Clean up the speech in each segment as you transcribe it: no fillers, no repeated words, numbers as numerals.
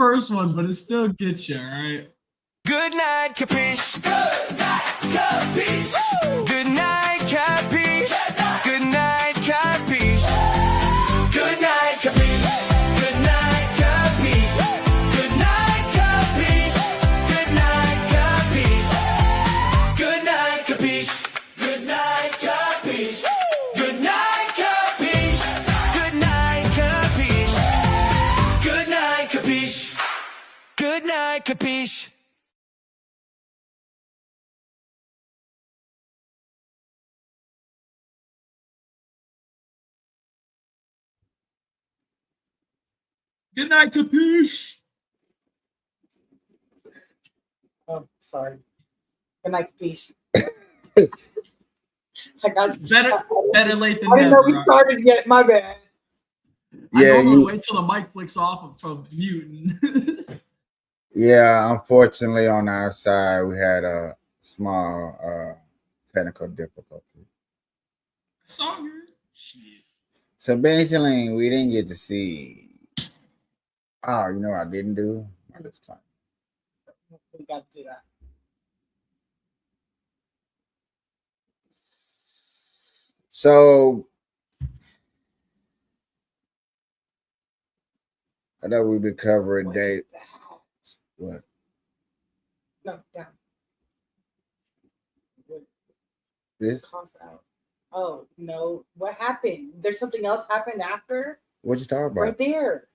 first one, but it still gets you, all right? Good night, capiche. Good night, capiche. Good night, capiche. Good night, capiche. Good night, capiche. Good night, capiche. Good night, capiche. Good night, capiche. Good night, capiche. Good night, capiche. Good night, capiche. Good night, capiche. Good night, capiche. Good night, capiche. Good night, capiche. Oh, sorry. Good night, capiche. I got better late than I didn't never. know we started yet. My bad. I normally wait till the mic flicks off from muting. Yeah, unfortunately, on our side, we had a small technical difficulty. Song shit. So basically, we didn't get to see. Oh, you know what I didn't do? My disclaimer. We got to do that. So I know we've been covering date. What? No, down. This? Cough out. Oh no! What happened? There's something else happened after. What you talking about? Right there.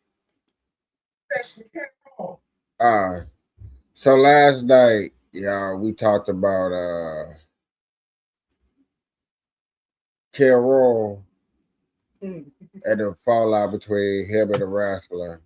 So last night, y'all, we talked about Carol and the fallout between him and the wrestler.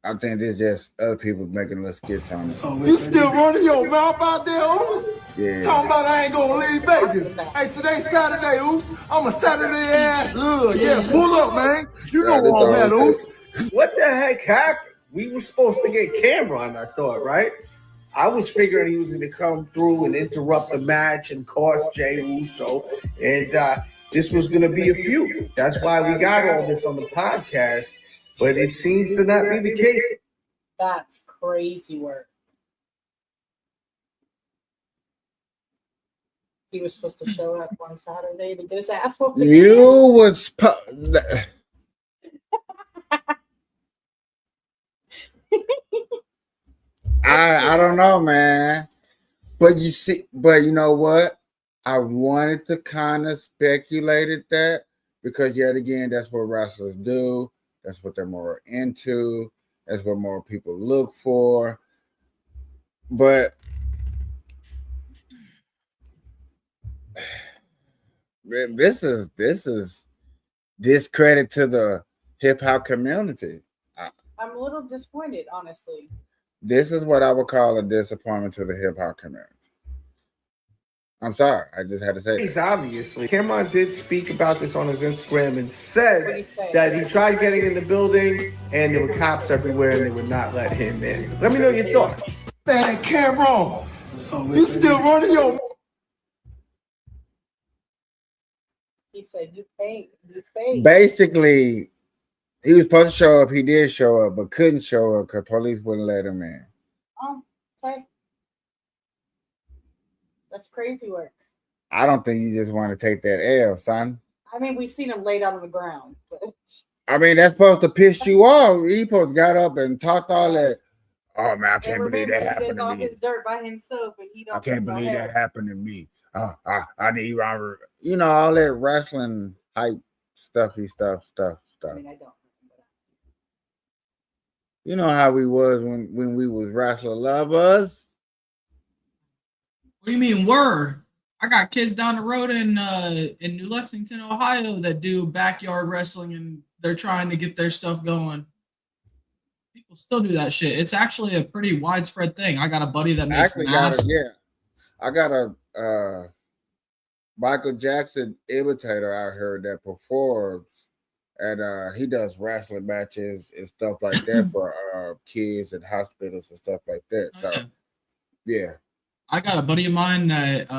I think there's just other people making little skits on it. You still running your mouth out there, Oos? Yeah. Talking about I ain't gonna leave Vegas. Hey, today's Saturday, Oos. I'm a Saturday ass. Yeah, pull up, man. You know where I'm at, Oos. What the heck happened? We were supposed to get Cameron, I thought, right? I was figuring he was going to come through and interrupt the match and cost Jey Uso, and this was going to be a feud. That's why we got all this on the podcast, but it seems to not be the case. That's crazy work. He was supposed to show up on Saturday to get his ass whooped. You was I don't know, man. But you know what? I wanted to kind of speculate that because yet again, that's what wrestlers do. That's what they're more into. That's what more people look for. But this is discredit to the hip hop community. I'm a little disappointed, honestly. This is what I would call a disappointment to the hip hop community. I'm sorry, I just had to say He's obviously. Cameron did speak about this on his Instagram and said that he tried getting in the building and there were cops everywhere and they would not let him in. Let me know your thoughts. Man, Cameron, you still running your... He said, you fake. Basically, he was supposed to show up. He did show up, but couldn't show up because police wouldn't let him in. Oh, okay. That's crazy work. I don't think you just want to take that L, son. I mean, we've seen him laid out on the ground. But... I mean, that's supposed to piss you off. He supposed to got up and talked all that. Oh, man, I can't believe that happened to me. All his dirt by himself, and he don't. I can't believe that happened to me. I need, you know, all that wrestling hype stuffy stuff. I mean, I don't. You know how we was when we was wrestler lovers. What do you mean were? I got kids down the road in New Lexington, Ohio that do backyard wrestling and they're trying to get their stuff going. People still do that shit. It's actually a pretty widespread thing. I got a buddy that makes masks. I got a Michael Jackson imitator I heard that performs, and he does wrestling matches and stuff like that for kids and hospitals and stuff like that. So, yeah. I got a buddy of mine that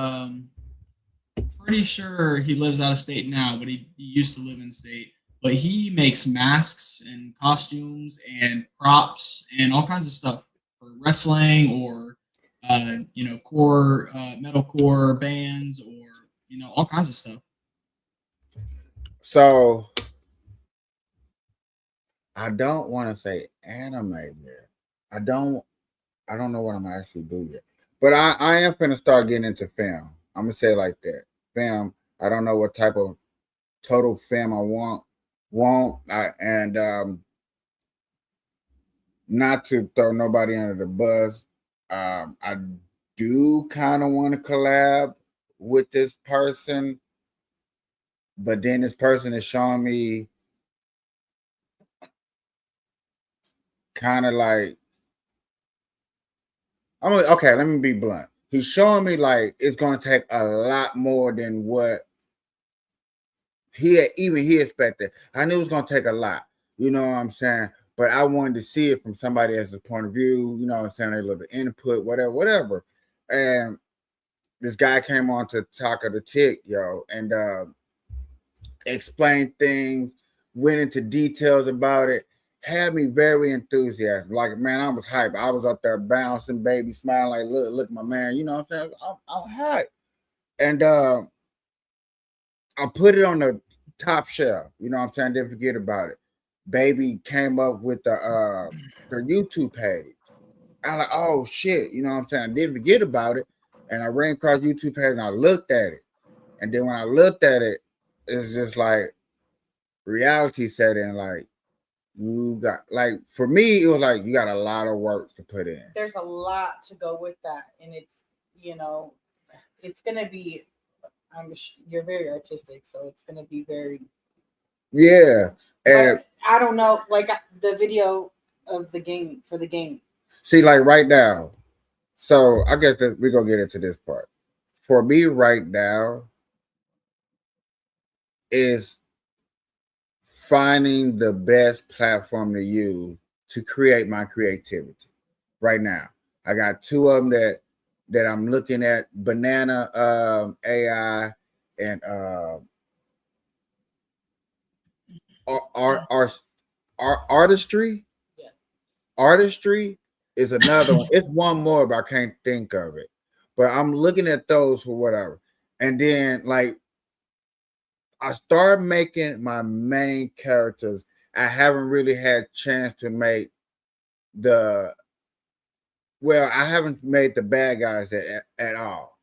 pretty sure he lives out of state now, but he used to live in state. but he makes masks and costumes and props and all kinds of stuff for wrestling or core metalcore bands or all kinds of stuff. So I don't want to say anime yet. I don't know what I'm actually do yet. But I am finna start getting into film. I'm gonna say it like that. Film. I don't know what type of total film I want. Not to throw nobody under the bus. I do kind of want to collab with this person, but then this person is showing me kind of like okay, let me be blunt. He's showing me like it's gonna take a lot more than what he expected. I knew it was gonna take a lot, you know what I'm saying? But I wanted to see it from somebody else's point of view, you know what I'm saying, a little bit input, whatever. And this guy came on to talk of the tick, yo, and explained things, went into details about it, had me very enthusiastic. Like, man, I was hyped. I was up there bouncing, baby, smiling, like, look, my man, you know what I'm saying? I'm hyped. And I put it on the top shelf, you know what I'm saying? Didn't forget about it. Baby came up with the YouTube page. I like, oh shit, you know what I'm saying? I didn't forget about it. And I ran across YouTube page and I looked at it. And then when I looked at it, it's just like reality set in, like, you got, like, for me, it was like you got a lot of work to put in. There's a lot to go with that, and it's it's gonna be. You're very artistic, so it's gonna be very. Yeah, and I don't know, like the video of the game for the game. See, like right now, so I guess that we're gonna get into this part. For me, right now, is finding the best platform to use to create my creativity. Right now, I got two of them that I'm looking at: Banana AI and artistry. Yeah. Artistry is another one. It's one more, but I can't think of it. But I'm looking at those for whatever, and then like I started making my main characters. I haven't really had chance to make the I haven't made the bad guys at all.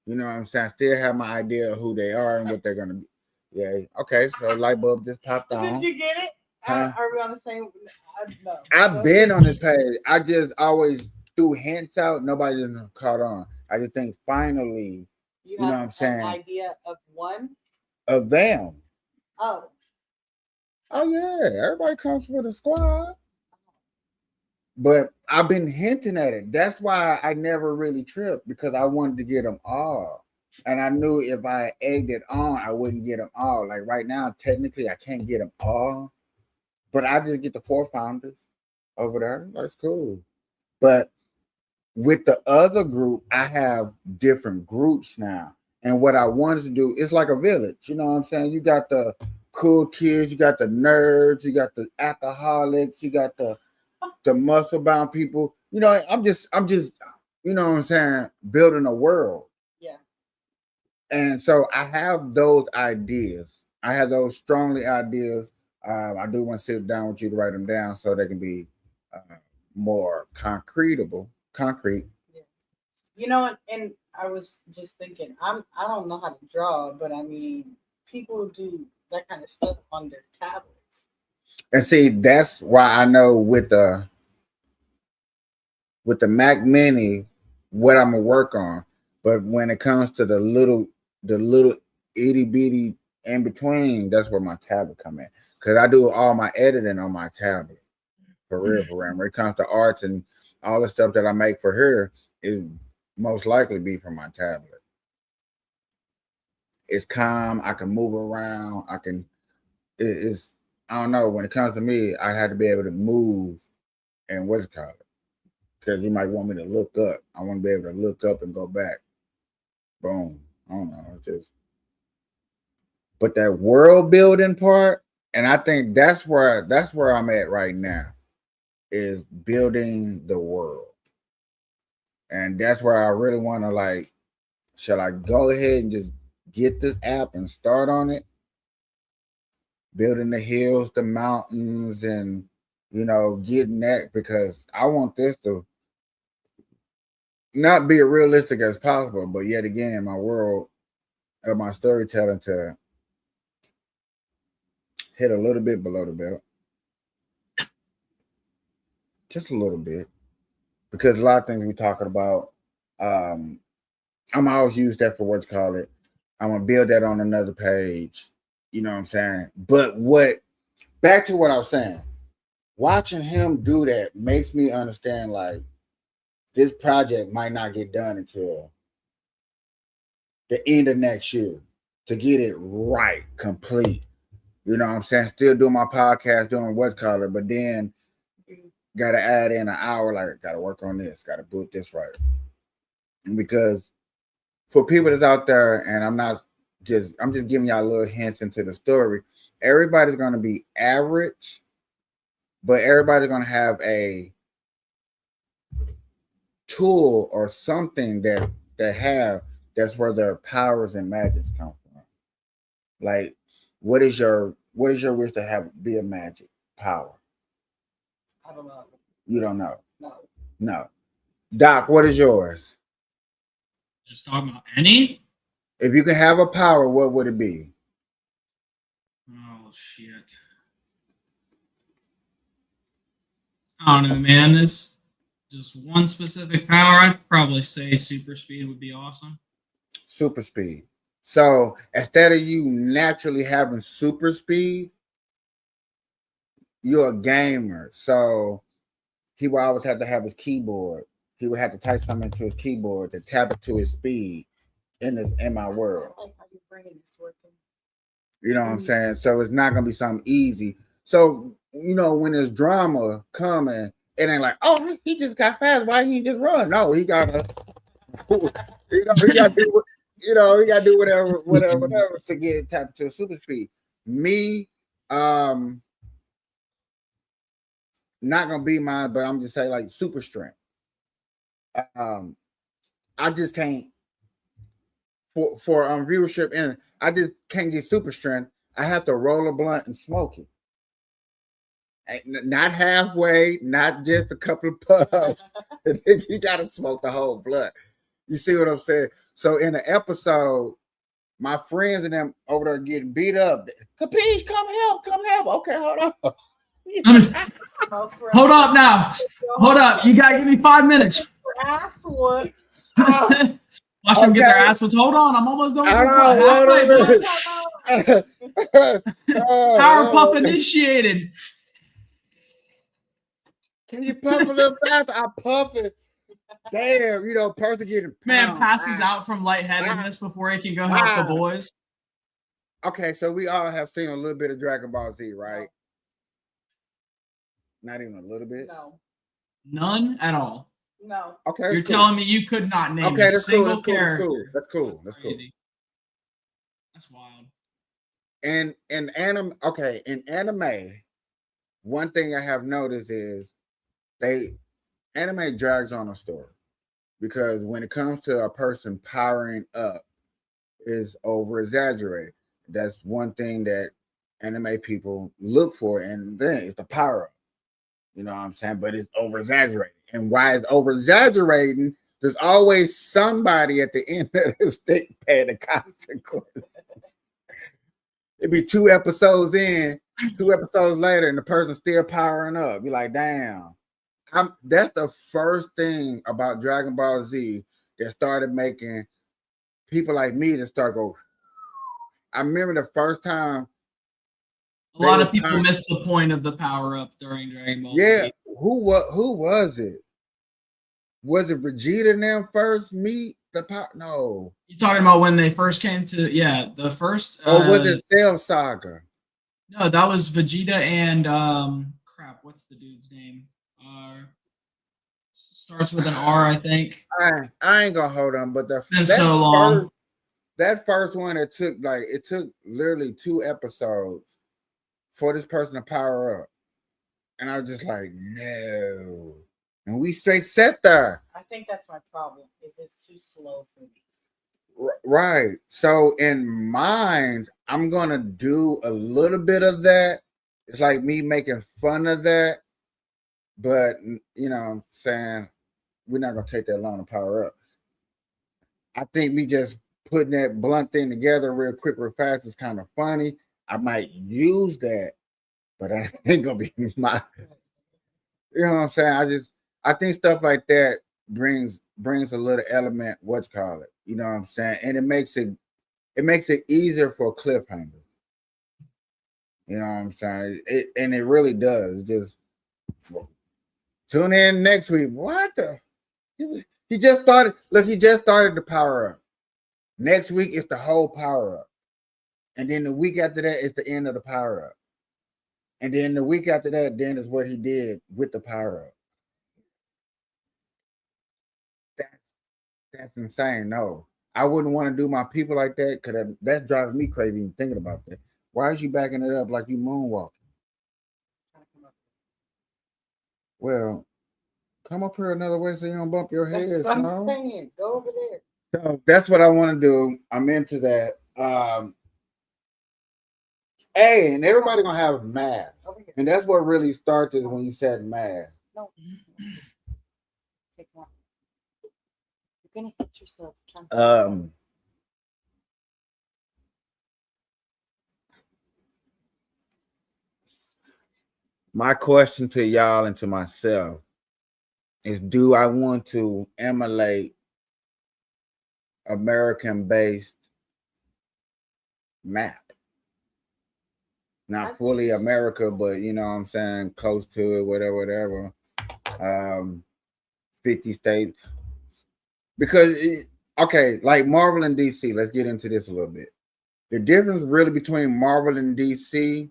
You know what I'm saying? I still have my idea of who they are and what they're gonna be. Yeah. Okay. So light bulb just popped on. Did you get it? Huh? Are we on the same? No. I've been on this page. I just always threw hints out. Nobody just caught on. I just think finally, You know have what I'm saying? An idea of one. Of them. Oh. Oh yeah, everybody comes with a squad. But I've been hinting at it. That's why I never really tripped, because I wanted to get them all. And I knew if I egged it on, I wouldn't get them all. Like right now, technically, I can't get them all. But I just get the 4 founders over there. That's cool. But with the other group, I have different groups now. And what I wanted to do is like a village. You know what I'm saying? You got the cool kids, you got the nerds, you got the alcoholics, you got the muscle bound people. You know, I'm just, you know what I'm saying, building a world. Yeah. And so I have those ideas. I have those strongly ideas. I do want to sit down with you to write them down so they can be more concrete. Yeah. You know, and I was just thinking, I don't know how to draw, but I mean, people do that kind of stuff on their tablets. And see, that's why I know with the Mac Mini what I'm gonna work on. But when it comes to the little itty bitty in between, that's where my tablet come in. Because I do all my editing on my tablet. For real. When it comes to arts and all the stuff that I make for her, it most likely be from my tablet. It's calm. I can move around. It's I don't know. When it comes to me, I had to be able to move and what's it called? Because you might want me to look up. I want to be able to look up and go back. Boom. I don't know. It's just, but that world building part And I think that's where I'm at right now, is building the world. And that's where I really want to, like, shall I go ahead and just get this app and start on it? Building the hills, the mountains, and getting that, because I want this to not be as realistic as possible, but yet again, my world of my storytelling to hit a little bit below the belt. Just a little bit. Because a lot of things we're talking about, I'm always use that for what's called it. I'm gonna build that on another page. You know what I'm saying? But back to what I was saying, watching him do that makes me understand, like, this project might not get done until the end of next year to get it right, complete. You know what I'm saying? Still doing my podcast, doing what's called it, but then got to add in an hour, like, got to work on this, got to put this right. Because for people that's out there, and I'm just giving y'all little hints into the story, everybody's going to be average, but everybody's going to have a tool or something that's where their powers and magics come from. Like, what is your wish to be a magic power? I don't know. You don't know? No. Doc, what is yours? Just talking about any? If you could have a power, what would it be? Oh shit. I don't know, man. It's just one specific power. I'd probably say super speed would be awesome. Super speed. So instead of you naturally having super speed, you're a gamer. So he would always have to have his keyboard. He would have to type something into his keyboard to tap it to his speed in my world. I like how your brain is working. You know what I'm saying? So it's not gonna be something easy. So when there's drama coming, it ain't like, oh, he just got fast. Why he just run? No, he gotta, he gotta do, he gotta do whatever to get tapped to a super speed. Me, not gonna be mine, but I'm just saying, like, super strength. I just can't for viewership, and I just can't get super strength. I have to roll a blunt and smoke it. Not halfway, not just a couple of puffs. You gotta smoke the whole blunt. You see what I'm saying? So in the episode, my friends and them over there getting beat up. Kapeah, come help. Okay, hold on. Hold up now. Hold up. You gotta give me 5 minutes. Ass what? Watch them get their ass what's. Hold on, I'm almost done with Power puff initiated. Can you puff a little faster? I puff it. Damn, person getting man passes out from lightheadedness before he can go help the boys. Okay, so we all have seen a little bit of Dragon Ball Z, right? Not even a little bit? No. None at all. No. Okay. You're telling me you could not name a single character. That's cool. That's wild. And in anime, one thing I have noticed is anime drags on a story, because when it comes to a person powering up, is over exaggerated. That's one thing that anime people look for, and then it's the power up. You know what I'm saying? But it's over exaggerated. And why it's over exaggerating, there's always somebody at the end of the stick paying the consequences. It'd be 2 episodes in, 2 episodes later, and the person's still powering up. Be like, damn. That's the first thing about Dragon Ball Z that started making people like me to start go. I remember the first time. A lot of people missed the point of the power up during Dragon Ball Z. Yeah, who was it? Was it Vegeta and them first meet the power? No. You talking about when they first came to the first? Or was it Cell Saga? No, that was Vegeta and crap. What's the dude's name? Starts with an R, I think. I ain't gonna hold on, but so long. That first one, it took literally 2 episodes for this person to power up. And I was just like, no. And we straight sat there. I think that's my problem. Is it's too slow for me. Right. So in mind, I'm gonna do a little bit of that. It's like me making fun of that, but you know what I'm saying, we're not gonna take that long to power up. I think me just putting that blunt thing together real quick, real fast is kind of funny. I might use that, but I ain't gonna be my, you know what I'm saying? I think stuff like that brings a little element, what's call it, you know what I'm saying? And it makes it easier for cliffhangers. You know what I'm saying? And it really does. Just tune in next week. What the? He just started. Look, he just started the power up. Next week is the whole power up, and then the week after that is the end of the power up, and then the week after that, then is what he did with the power up. That's insane. No, I wouldn't want to do my people like that because that's driving me crazy even thinking about that. Why is you backing it up like you moonwalking? Well, come up here another way so you don't bump your head. That's what I'm saying. Go over there. So that's what I want to do. I'm into that. Hey, and everybody gonna have masks, and that's what really started when you said mask. No. Take one. You're gonna hit yourself. My question to y'all and to myself is, do I want to emulate American-based map? Not fully America, but you know what I'm saying, close to it, whatever. 50 states. Because, okay, like Marvel and DC, let's get into this a little bit. The difference really between Marvel and DC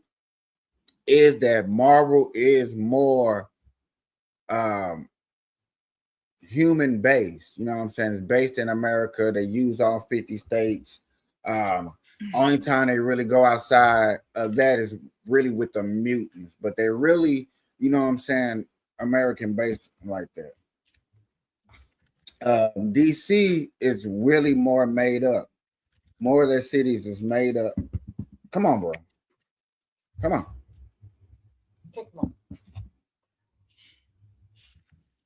is that Marvel is more human based. You know what I'm saying? It's based in America. They use all 50 states. Only time they really go outside of that is really with the mutants, but they're really, you know what I'm saying, American based like that. DC is really more made up. More of their cities is made up. Come on, bro. Come on.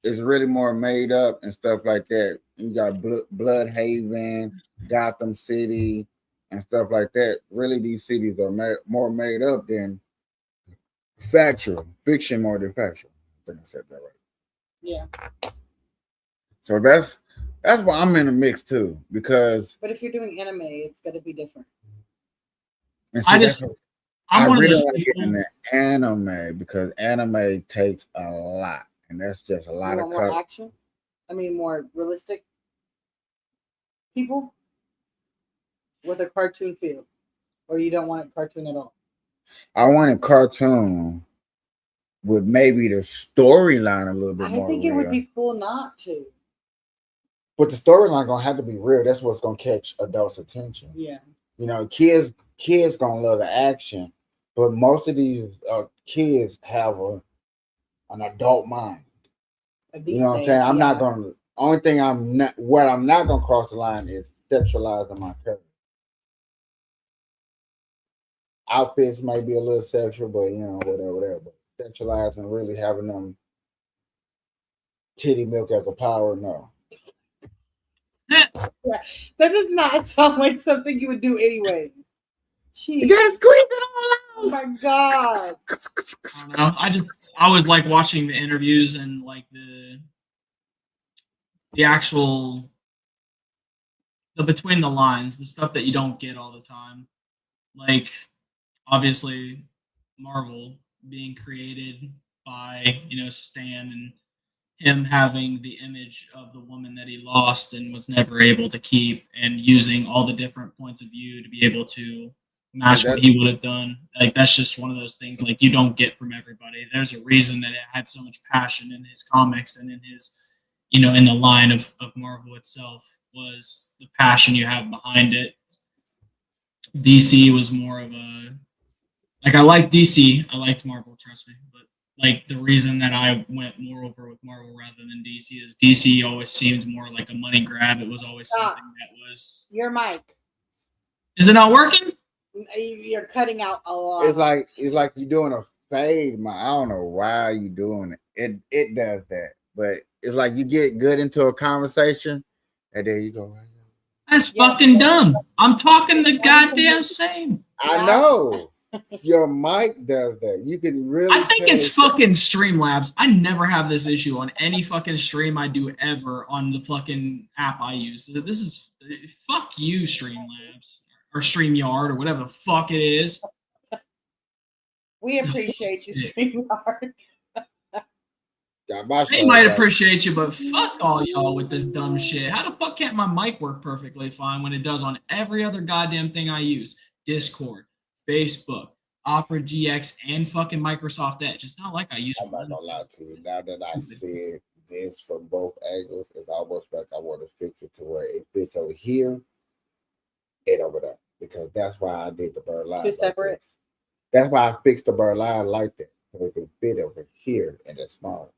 It's really more made up and stuff like that. You got Bloodhaven, Gotham City, and stuff like that. Really, these cities are more made up than factual. Fiction more than factual. I think I said that right. Yeah. So that's why I'm in the mix too. Because but if you're doing anime, it's gonna be different. And see, I really want to get in the anime because anime takes a lot, and that's just a lot of more action. I mean, more realistic people with a cartoon feel, or you don't want a cartoon at all. I want a cartoon with maybe the storyline a little bit more. I think it would be cool not to. But the storyline gonna have to be real. That's what's gonna catch adults' attention. Yeah. You know, kids gonna love the action, but most of these kids have an adult mind. You know what I'm saying? I'm not gonna. Only thing I'm not gonna cross the line is sexualizing my character. Outfits might be a little sexual, but you know, whatever. But sexualizing, really having them titty milk as a power, no. That does not sound like something you would do anyway. Jeez. You gotta squeeze it all out. Oh my god. I don't know. I always like watching the interviews and like the actual between the lines, the stuff that you don't get all the time. Like obviously Marvel being created by, Stan, and him having the image of the woman that he lost and was never able to keep, and using all the different points of view to be able to match what he would have done. Like that's just one of those things like you don't get from everybody. There's a reason that it had so much passion in his comics and in his, in the line of Marvel itself, was the passion you have behind it. DC was more of a Like I like DC, I liked Marvel, trust me, but like the reason that I went more over with Marvel rather than DC is DC always seemed more like a money grab. It was always something that was. Your mic. Is it not working? You're cutting out a lot. It's like you're doing a fade. I don't know why you doing it. It does that, but it's like you get good into a conversation, and there you go. That's fucking dumb. I'm talking the goddamn same. I know. Your mic does that. You can really. I think it's fucking Streamlabs. I never have this issue on any fucking stream I do ever on the fucking app I use. This is fuck you, Streamlabs or StreamYard or whatever the fuck it is. We appreciate you, StreamYard. They might appreciate you, but fuck all y'all with this dumb shit. How the fuck can't my mic work perfectly fine when it does on every other goddamn thing I use? Discord, Facebook, Opera GX, and fucking Microsoft Edge. It's not like I use. I'm not gonna lie to you. Now that I see this from both angles, it's almost like I want to fix it to where it fits over here and over there, because that's why I did the bird line. Two separate. Like that's why I fixed the bird line like that, so it can fit over here and it's small.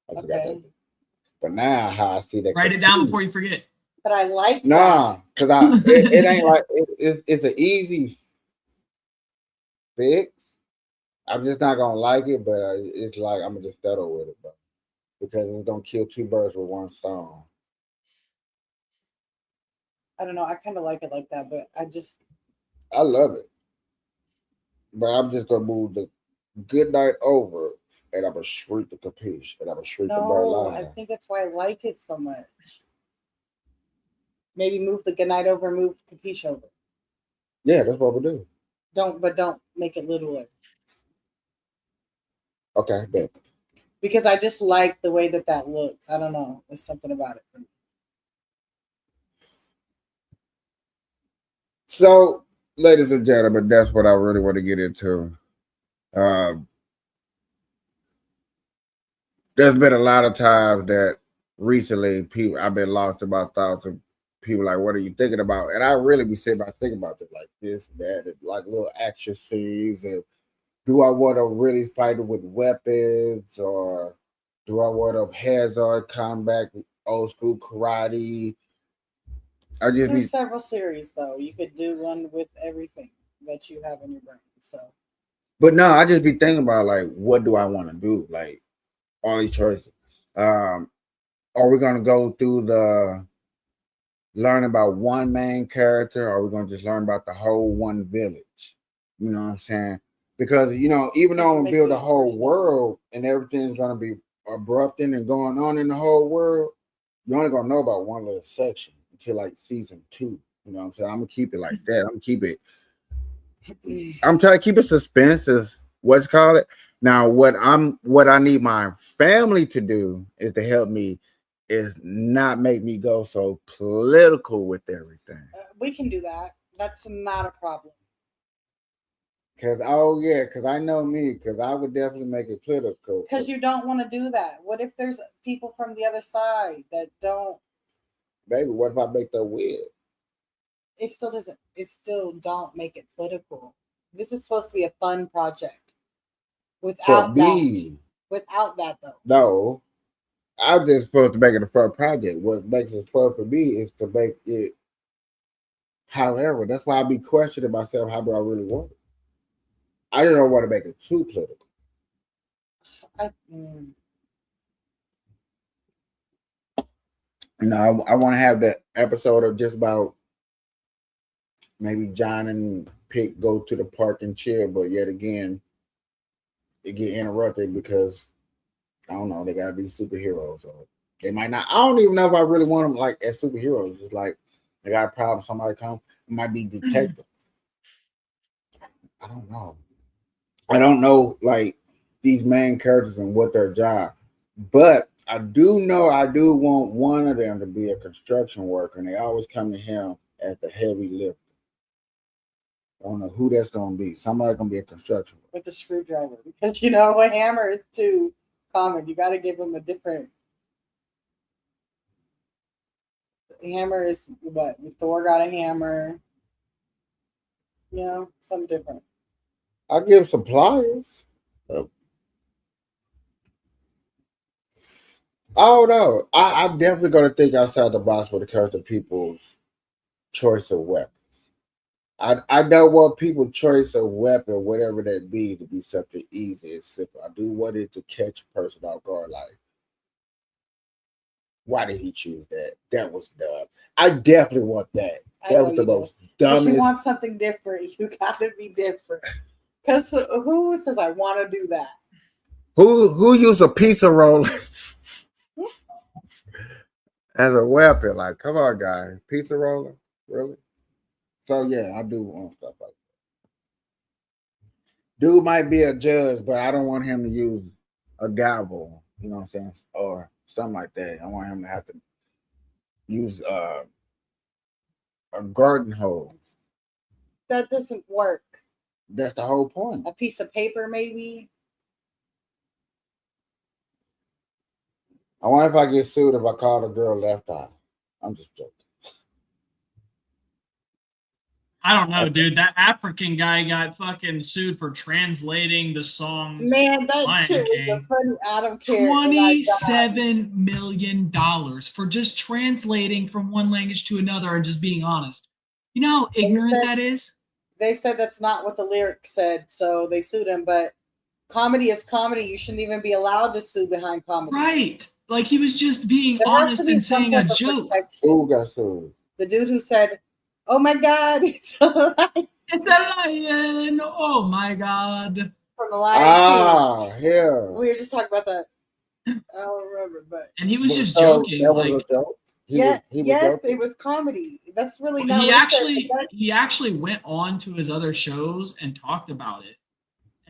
Okay. But now, how I see that. Write it down before you forget. But I like nah, because it ain't like it's an easy fix. I'm just not gonna like it, but it's like I'm gonna just settle with it, bro, because it's gonna kill two birds with one stone. I don't know. I kind of like it like that, but I love it, but I'm just gonna move the good night over, and I'm gonna shrink the capiche, and I'm gonna shrink the bird line. I think that's why I like it so much. Maybe move the good night over and move the capiche over. Yeah, that's what we do. Don't make it littler. Okay, bet. Because I just like the way that looks. I don't know. There's something about it for me. So, ladies and gentlemen, that's what I really want to get into. There's been a lot of times that recently I've been lost in my thoughts, and people like, what are you thinking about? And I really be sitting back thinking about it like this, that, and like little action scenes. And do I want to really fight it with weapons, or do I want to hands-on combat, old school karate? There's several series though. You could do one with everything that you have in your brain. So, but no, I just be thinking about like, what do I want to do? Like all these choices. Are we gonna go through the learn about one main character, or are we gonna just learn about the whole one village? You know what I'm saying? Because even though I'm gonna build a whole world and everything's gonna be abrupting and going on in the whole world, you're only gonna know about one little section until like season 2. You know what I'm saying? I'm gonna keep it like that. I'm trying to keep it suspense, is what's called it. Now, what I need my family to do is to help me, is not make me go so political with everything. We can do that. That's not a problem. Because I know me, because I would definitely make it political. Because you don't want to do that. What if there's people from the other side that don't? Baby, what if I make that weird? It still doesn't. It still don't make it political. This is supposed to be a fun project. Without that, though. No, I'm just supposed to make it a fun project. What makes it fun for me is to make it. However, that's why I be questioning myself. How do I really want it? I don't want to make it too political. I want to have the episode of just about maybe John and Pick go to the park and chill, but yet again, it get interrupted because I don't know, they gotta be superheroes, or they might not. I don't even know if I really want them like as superheroes. It's like they got a problem, somebody come, it might be detectives. I don't know. I don't know like these main characters and what their job, but I do know I do want one of them to be a construction worker, and they always come to him as the heavy lifter. I don't know who that's gonna be. Somebody's gonna be a construction worker. With a screwdriver, because a hammer is too common. You got to give them a different. The hammer is what? Thor got a hammer. You know, something different. I give some pliers. I don't know. I'm definitely gonna think outside the box when it comes to people's choice of weapons. I don't want people's choice of weapon, whatever that be, to be something easy and simple. I do want it to catch a person off guard. Like, why did he choose that? That was dumb. I definitely want that. I That know was the you do. most If you dumbest. want something different, you gotta be different. Because who says I want to do that? Who used a piece of roller as a weapon? Like, come on, guys, piece of roller, really? So yeah, I do want stuff like that. Dude might be a judge, but I don't want him to use a gavel. You know what I'm saying, or something like that. I want him to have to use a garden hose. That doesn't work. That's the whole point. A piece of paper, maybe. I wonder if I get sued if I call a girl left eye. I'm just joking. I don't know, dude. That African guy got fucking sued for translating the song. Man, that Lion shit was King. a funny. I don't care. And I died. $27 million for just translating from one language to another and just being honest. You know how ignorant that is? They said that's not what the lyrics said, so they sued him. But comedy is comedy. You shouldn't even be allowed to sue behind comedy. Right. Like he was just being There has honest to be and some saying a type of joke. protection. Who got sued? The dude who said, "Oh my God, it's a lion It's a lion. Oh my God. from the Lion Ah, yeah. King." We were just talking about that. I don't remember, but And he was just So, joking. that was Like, a joke. yes, joking. it was comedy. That's really not. he what actually said. he actually went on to his other shows and talked about it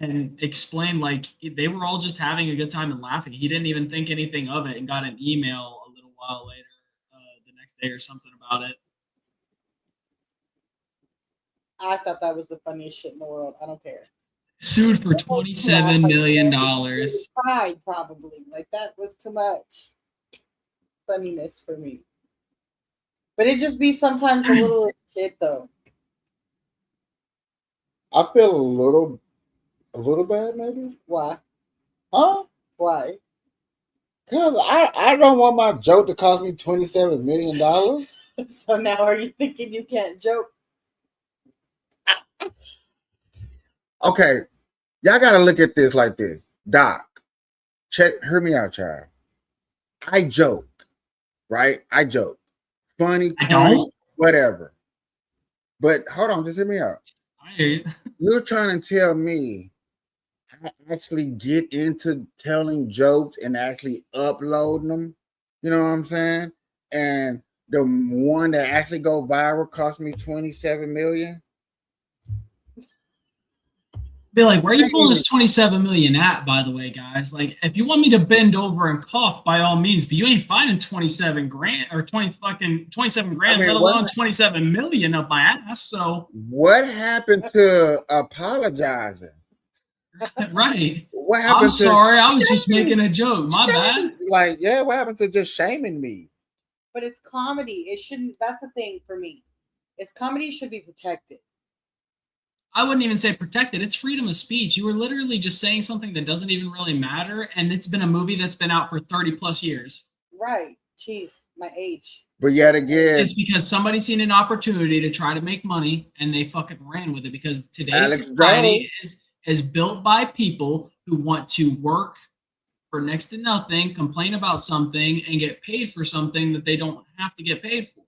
and explained like they were all just having a good time and laughing. He didn't even think anything of it and got an email a little while later, the next day or something about it. I thought that was the funniest shit in the world. I don't care. Sued for $27 million. Pride, probably. Like that was too much funniness for me. But it just be sometimes a little shit though. I feel a little bad, maybe. Why? Huh? Why? Cause I don't want my joke to cost me $27 million. So now are you thinking you can't joke? Okay, y'all gotta look at this like this. Doc, hear me out, child. I joke, right? I joke. Funny, I corny, don't. whatever. But hold on, just hear me out. I hear you. You're trying to tell me I actually get into telling jokes and actually uploading them. You know what I'm saying? And the one that actually go viral cost me $27 million. Be like, where are you pulling this $27 million at, by the way, guys? Like, if you want me to bend over and cough, by all means, but you ain't finding 27 grand or 27 grand, let alone 27 million up my ass. So what happened to apologizing? Right. What happened I'm sorry, I was just making a joke. My bad. Like, yeah, what happened to just shaming me? But it's comedy. It shouldn't. That's the thing for me. It's comedy should be protected. I wouldn't even say protected. It's freedom of speech. You were literally just saying something that doesn't even really matter, and it's been a movie that's been out for 30 plus years. Right. Jeez, my age. But yet again, it's because somebody seen an opportunity to try to make money, and they fucking ran with it. Because today's Alex society is built by people who want to work for next to nothing, complain about something, and get paid for something that they don't have to get paid for.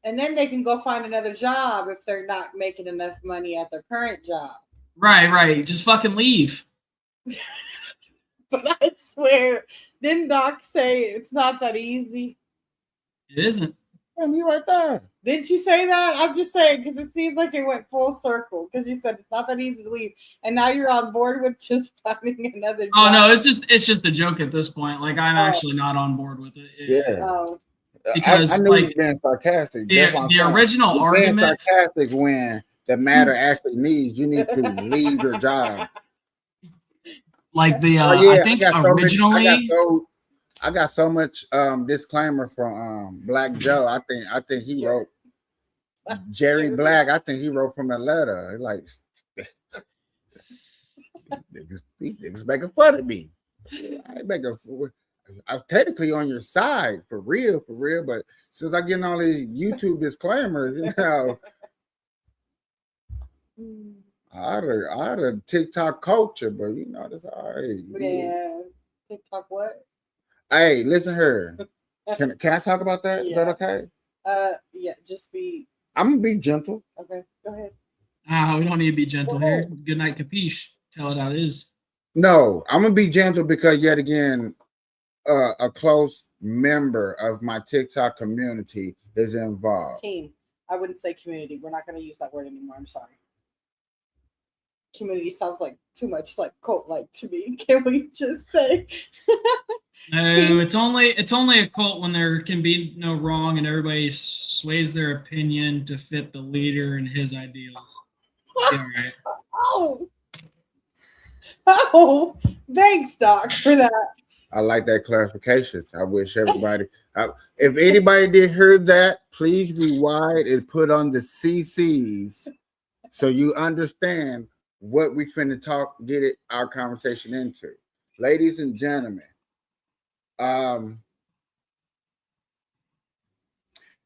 And then they can go find another job if they're not making enough money at their current job. Right. Just fucking leave. But I swear, didn't Doc say it's not that easy? It isn't. And he right there. Didn't you say that? I'm just saying because it seems like it went full circle because you said it's not that easy to leave, and now you're on board with just finding another job. Oh no, it's just a joke at this point. Like I'm actually not on board with it. Yeah. Oh. Because I knew like you being sarcastic. the original argument, sarcastic when the matter actually needs you need to leave your job. Like the I think originally. I got so much disclaimer from Black Joe. I think he wrote Jerry Black, I think he wrote from Atlanta. Like, these niggas making fun of me. I ain't making. I'm technically on your side for real, but since I getting all these YouTube disclaimers, you know, out of TikTok culture, but you know, that's all right. Yeah. TikTok what? Hey, listen here. Can I talk about that? Yeah. Is that okay? Yeah, just be. I'm gonna be gentle. Okay, go ahead. We don't need to be gentle here. Good night, capiche. Tell it how it is. No, I'm gonna be gentle because yet again, a close member of my TikTok community is involved. Team. I wouldn't say community. We're not going to use that word anymore. I'm sorry. Community sounds like too much like cult-like to me. Can we just say? No, it's only a cult when there can be no wrong and everybody sways their opinion to fit the leader and his ideals. Yeah, right. Oh, thanks, Doc, for that. I like that clarification. I wish everybody, if anybody did hear that, please rewind and put on the CCs so you understand what we finna get our conversation into. Ladies and gentlemen,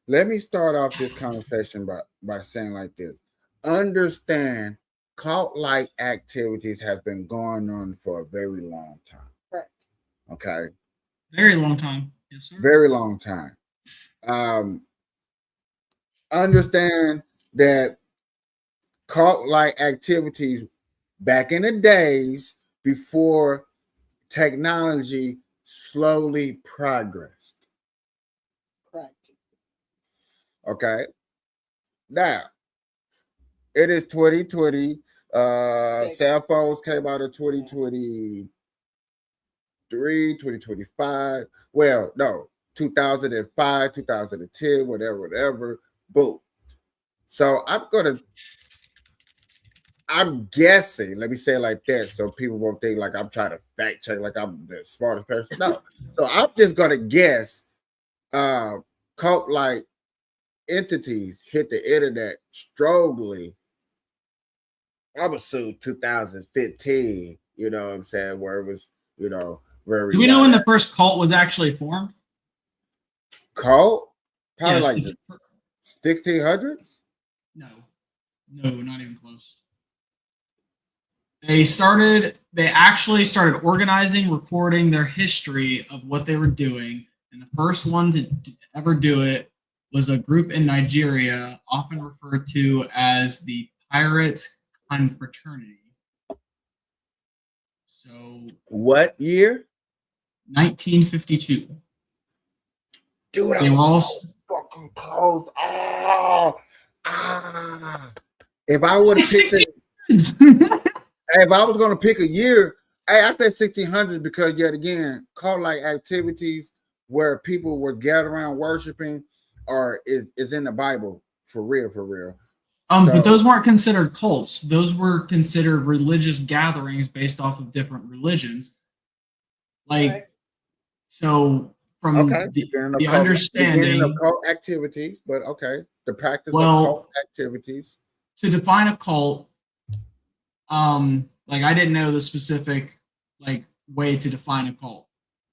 let me start off this conversation by saying like this. Understand cult-like activities have been going on for a very long time. Correct. Okay. Very long time. Yes, sir. Very long time. Understand that cult-like activities back in the days before technology slowly progressed. Correct. Okay. Now, it is 2020. Cell phones came out in 2023, 2025. Well, no, 2005, 2010, whatever. Boom. So I'm guessing, let me say it like that so people won't think like I'm trying to fact check like I'm the smartest person. No. So I'm just gonna guess cult-like entities hit the internet strongly. I'm assuming 2015, you know what I'm saying, where it was, you know, very. Do we know when the first cult was actually formed? Cult? Probably Yes, like the 1600s? No, not even close. They actually started organizing, recording their history of what they were doing. And the first one to ever do it was a group in Nigeria, often referred to as the Pirates Confraternity. So, what year? 1952. Dude, they were all so fucking close. If I would have picked it, if I was going to pick a year, I said 1600s because yet again, cult-like activities where people were gathered around worshiping is in the Bible for real. But those weren't considered cults. Those were considered religious gatherings based off of different religions. So from the understanding of cult activities, but the practice of cult activities. To define a cult, I didn't know the specific way to define a cult.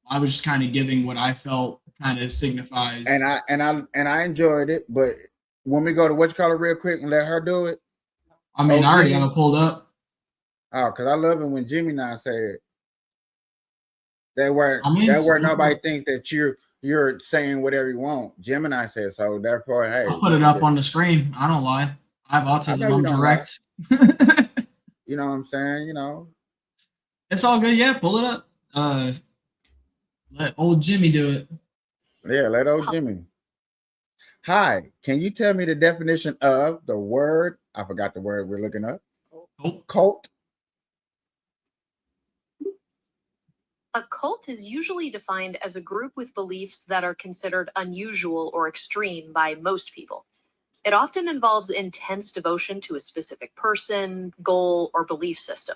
I was just kind of giving what I felt kind of signifies. And I enjoyed it, but when we go to what you call it real quick and let her do it. I mean, I already have it pulled up. Oh, because I love it when Jimmy and I said that where nobody thinks that you're saying whatever you want. Gemini says so. Therefore, hey, I'll put it up on the screen. I don't lie. I have autism. I'm direct. You know what I'm saying? You know, it's all good. Yeah, pull it up. Let old Jimmy do it. Yeah, let old Jimmy. Hi, can you tell me the definition of the word? I forgot the word we're looking up. Cult. A cult is usually defined as a group with beliefs that are considered unusual or extreme by most people. It often involves intense devotion to a specific person, goal, or belief system.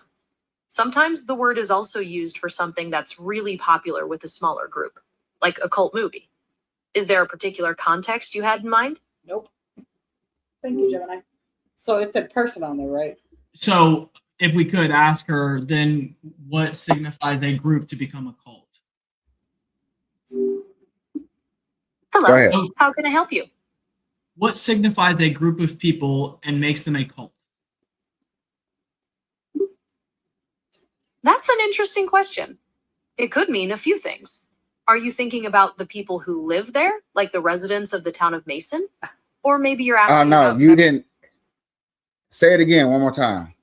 Sometimes the word is also used for something that's really popular with a smaller group, like a cult movie. Is there a particular context you had in mind? Nope. Thank you, Gemini. So it's a person on there, right? So if we could ask her, then what signifies a group to become a cult? Go Hello. ahead. Oh, How can I help you? what signifies a group of people and makes them a cult? That's an interesting question. It could mean a few things. Are you thinking about the people who live there, like the residents of the town of Mason? Or maybe you're Oh asking no, about. you didn't. Say it again one more time.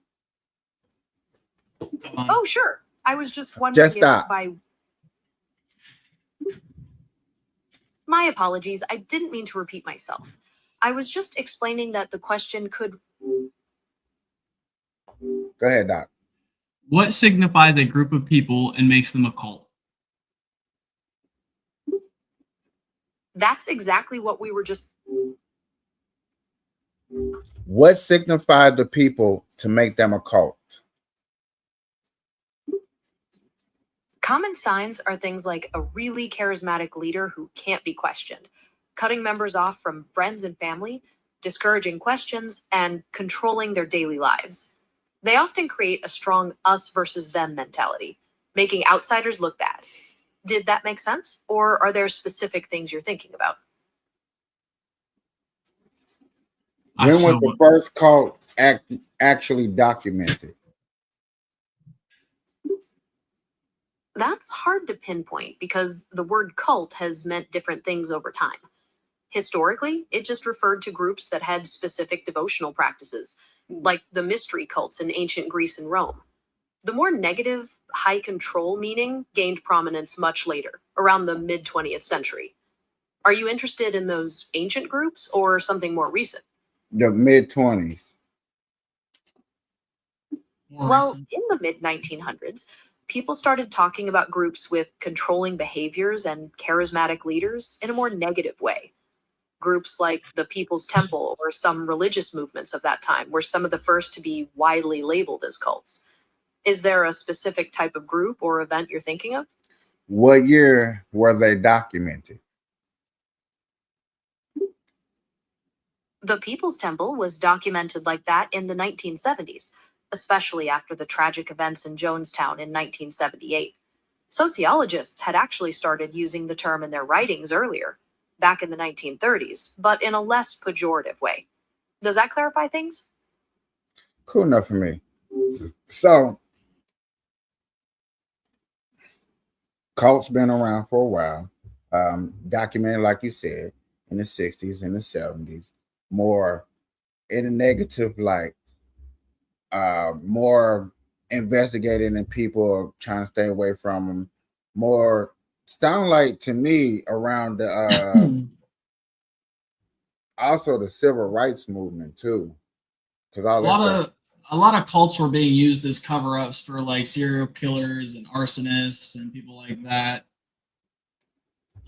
Oh, sure. I was just wondering Just stop. if by. My apologies. I didn't mean to repeat myself. I was just explaining that the question could. Go ahead, Doc. What signifies a group of people and makes them a cult? That's exactly what we were just. What signified the people to make them a cult? Common signs are things like a really charismatic leader who can't be questioned, cutting members off from friends and family, discouraging questions, and controlling their daily lives. They often create a strong us versus them mentality, making outsiders look bad. Did that make sense? Or are there specific things you're thinking about? When was the first cult actually documented? That's hard to pinpoint because the word cult has meant different things over time. Historically, it just referred to groups that had specific devotional practices, like the mystery cults in ancient Greece and Rome. The more negative, high control meaning gained prominence much later, around the mid 20th century. Are you interested in those ancient groups or something more recent? The mid-20s. Well, in the mid 1900s, people started talking about groups with controlling behaviors and charismatic leaders in a more negative way. Groups like the People's Temple or some religious movements of that time were some of the first to be widely labeled as cults. Is there a specific type of group or event you're thinking of? What year were they documented? The People's Temple was documented like that in the 1970s, especially after the tragic events in Jonestown in 1978. Sociologists had actually started using the term in their writings earlier, back in the 1930s, but in a less pejorative way. Does that clarify things? Cool enough for me. So, cults been around for a while, documented, like you said, in the 60s and the 70s, more in a negative light, more investigating and people trying to stay away from them, more sound like to me around the also the civil rights movement too, because all that stuff. A lot of cults were being used as cover-ups for like serial killers and arsonists and people like that.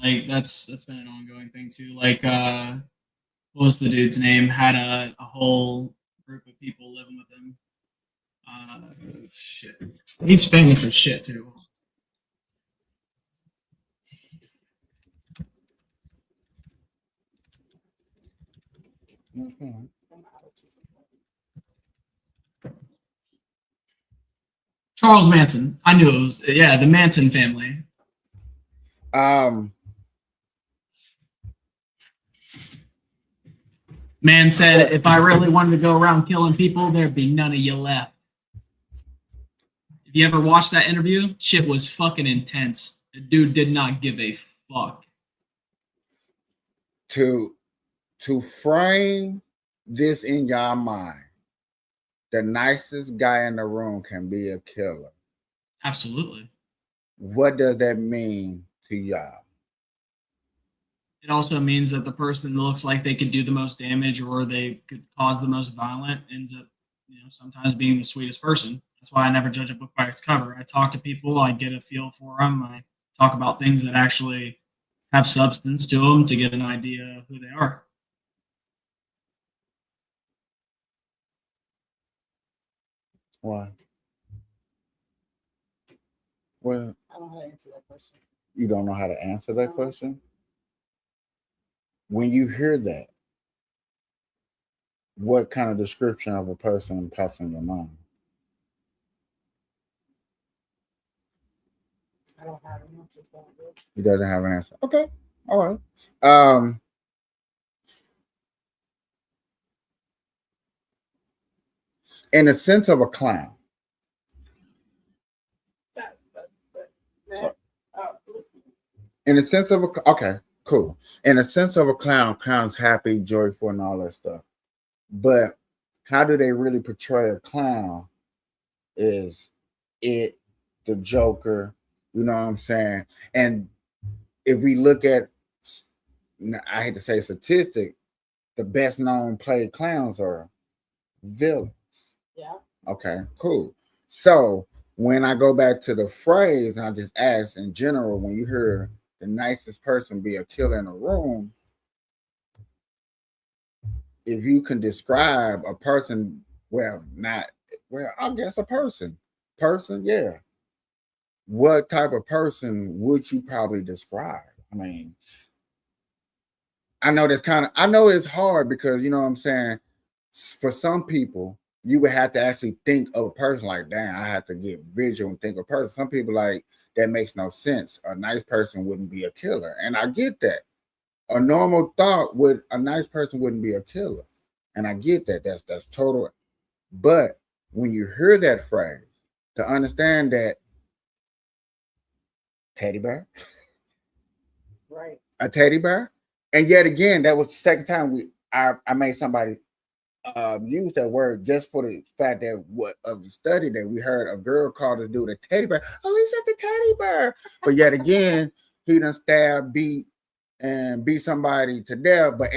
Like that's been an ongoing thing too. Like what was the dude's name? Had a whole group of people living with him. Shit. He's famous as shit too. Mhm. Charles Manson. I knew it was the Manson family. Man said if I really wanted to go around killing people, there'd be none of you left. If you ever watched that interview, shit was fucking intense. The dude did not give a fuck. To frame this in your mind, the nicest guy in the room can be a killer. Absolutely. What does that mean to y'all? It also means that the person that looks like they could do the most damage or they could cause the most violent ends up, sometimes being the sweetest person. That's why I never judge a book by its cover. I talk to people, I get a feel for them, I talk about things that actually have substance to them to get an idea of who they are. Why? Well, I don't know how to answer that question. you don't know how to answer that question? When you hear that, what kind of description of a person pops in your mind? I don't have an answer for it. He doesn't have an answer. Okay, all right. In the sense of a clown. In the sense of a okay, cool. In the sense of a clown, clown's happy, joyful, and all that stuff. But how do they really portray a clown? Is it the Joker? You know what I'm saying? And if we look at, I hate to say statistic, the best known played clowns are villains. Yeah. Okay, cool. So when I go back to the phrase, and I just ask in general, when you hear the nicest person be a killer in a room, if you can describe a person, well, not well, I guess a person. Person, yeah. What type of person would you probably describe? I mean, I know that's kind of I know it's hard because you know what I'm saying. For some people, you would have to actually think of a person like, damn, I have to get visual and think of a person. Some people like that makes no sense. A nice person wouldn't be a killer, and I get that. A normal thought would a nice person wouldn't be a killer, and I get that. That's total. But when you hear that phrase, to understand that teddy bear, Right. a teddy bear, and yet again, that was the second time I made somebody use that word just for the fact that what of the study that we heard a girl call this dude a teddy bear. Oh, he's just a teddy bear. But yet again, he done stab, beat, and beat somebody to death. But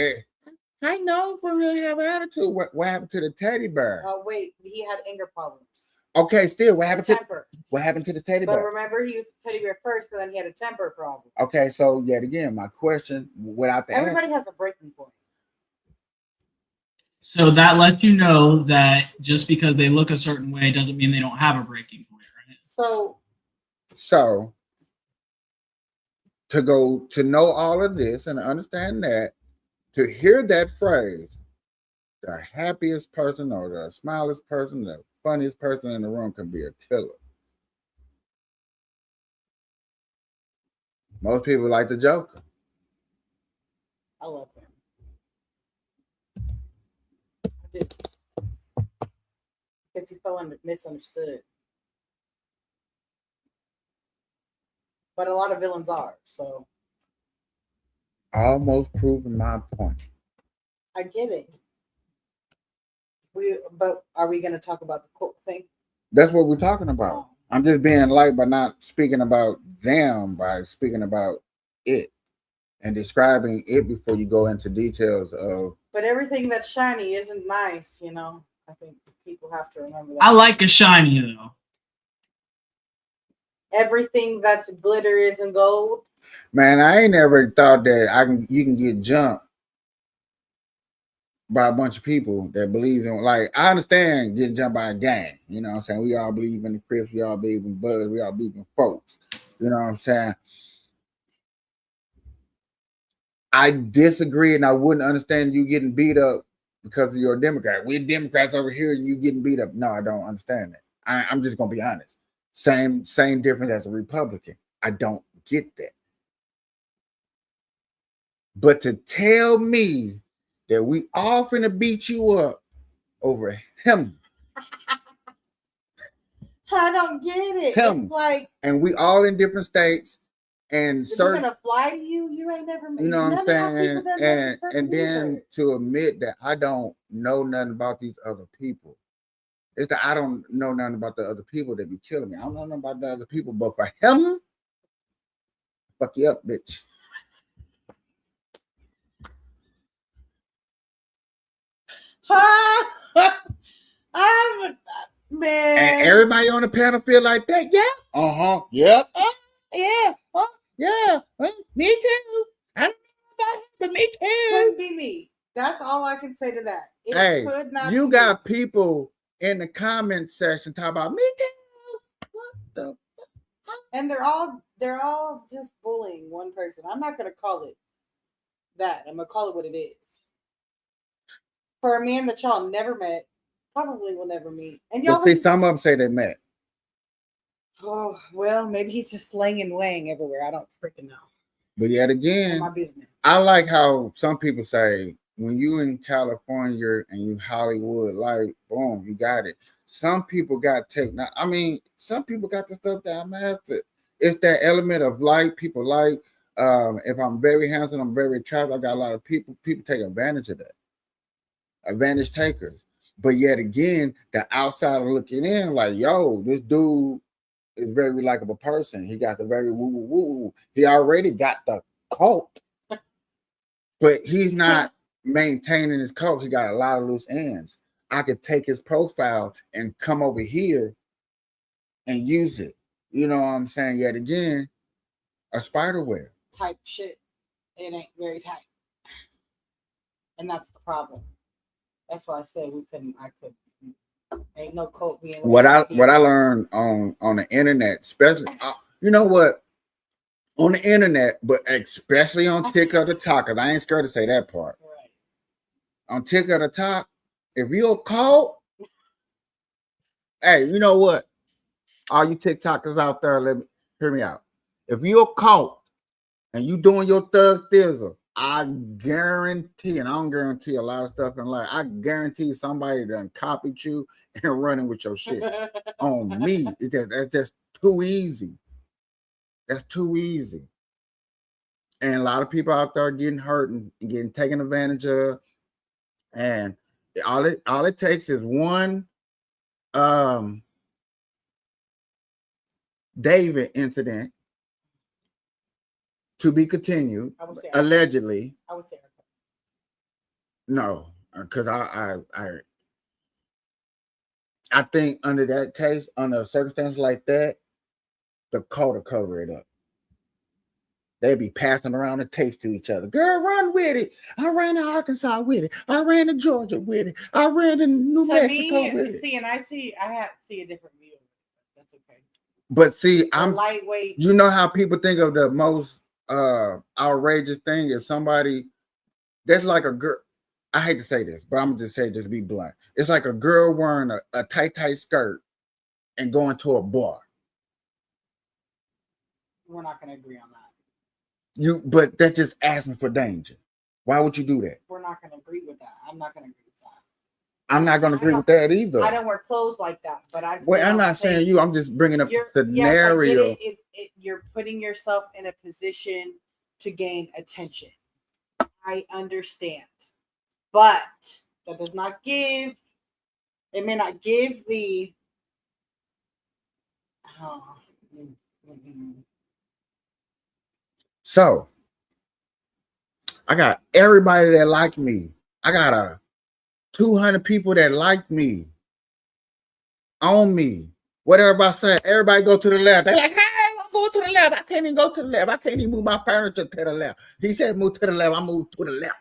I know from him have attitude. What happened to the teddy bear? Oh wait, he had anger problems. Okay, still what happened temper. What happened to the teddy But bear? remember, he used the teddy bear first, and then he had a temper problem. Okay, so yet again, my question without the Everybody answer. has a breaking point. So that lets you know that just because they look a certain way doesn't mean they don't have a breaking point, right? So to go to know all of this and understand that, to hear that phrase, the happiest person or the smilest person, the funniest person in the room can be a killer. Most people like the Joker. I love him. I do. Because he's so misunderstood. But a lot of villains are, so. Almost proving my point. I get it. But are we going to talk about the cult thing? That's what we're talking about. Oh. I'm just being light by not speaking about them, by speaking about it and describing it before you go into details of. But everything that's shiny isn't nice, you know. I think people have to remember that. I like a shiny though. Everything that's glitter isn't gold. Man, I ain't never thought that you can get jumped by a bunch of people that believe in, like, I understand getting jumped by a gang. You know what I'm saying? We all believe in the Crips, we all believe in Bloods, we all believe in folks. You know what I'm saying? I disagree, and I wouldn't understand you getting beat up because of you're a Democrat. We're Democrats over here, and you getting beat up. No, I don't understand that. I'm just gonna be honest. Same difference as a Republican. I don't get that. But to tell me that we all finna beat you up over him. I don't get it. Him. It's like, and we all in different states, and if we're gonna fly to you, you ain't never made. You know what I'm saying? And then either. to admit that I don't know nothing about these other people. It's that I don't know nothing about the other people that be killing me. I don't know nothing about the other people, but for him, fuck you up, bitch. Man. And everybody on the panel feel like that. Yeah. Uh-huh. Yep. Yeah. Yeah. Me too. I don't know about it, but me too. Couldn't be me. That's all I can say to that. It could not you be got me. people in the comment section talking about me too. What the fuck? And they're all just bullying one person. I'm not gonna call it that. I'm gonna call it what it is. For a man that y'all never met, probably will never meet. And But y'all see, some of them say they met. oh well, maybe he's just slanging wang everywhere. I don't freaking know. But yet None again, of my business. I like how some people say when you in California and you Hollywood, like boom, you got it. Some people got now. I mean, some people got the stuff that I mastered. It's that element of like people like. If I'm very handsome, I'm very attractive. I got a lot of people. People take advantage of that. Advantage takers. But yet again, the outsider looking in, like, yo, this dude is a very likable person. He got the very woo woo woo. He already got the cult, but he's not maintaining his cult. He got a lot of loose ends. I could take his profile and come over here and use it. You know what I'm saying? Yet again, a spider web. Type shit. It ain't very tight. And that's the problem. That's why I said I could ain't no cult being What I learned on the internet, especially you know what? On the internet, but especially on TikTok, because I ain't scared to say that part. Right. On TikTok, if you're caught, hey, you know what? All you TikTokers out there, hear me out. If you're caught and you doing your thug thizzle, I guarantee, and I don't guarantee a lot of stuff in life, I guarantee somebody done copied you and running with your shit on me. That's just too easy. That's too easy. And a lot of people out there getting hurt and getting taken advantage of. And all it takes is one David incident to be continued, allegedly. I would say no, because I think under that case, under a circumstance like that, the cult will cover it up. They be passing around the tapes to each other. Girl, run with it. I ran to Arkansas with it. I ran to Georgia with it. I ran to New Mexico with it. See, and I have to see a different view. That's okay. But see, I'm lightweight. You know how people think of the most outrageous thing is somebody that's like a girl. I hate to say this, but I'm gonna just say, just be blunt. It's like a girl wearing a tight skirt and going to a bar. We're not gonna agree on that. But that's just asking for danger. Why would you do that? We're not gonna agree with that. I'm not gonna agree with that. I'm not gonna agree with that either. I don't wear clothes like that, but I'm not saying you. I'm just bringing up the scenario. Yes, you're putting yourself in a position to gain attention. I understand, but that does not give. It may not give the. So, I got everybody that like me. I got 200 people that like me, on me. What everybody say? Everybody go to the left. They're like, hey, I'm going to the left. I can't even go to the left. I can't even move my furniture to the left. He said move to the left. I moved to the left.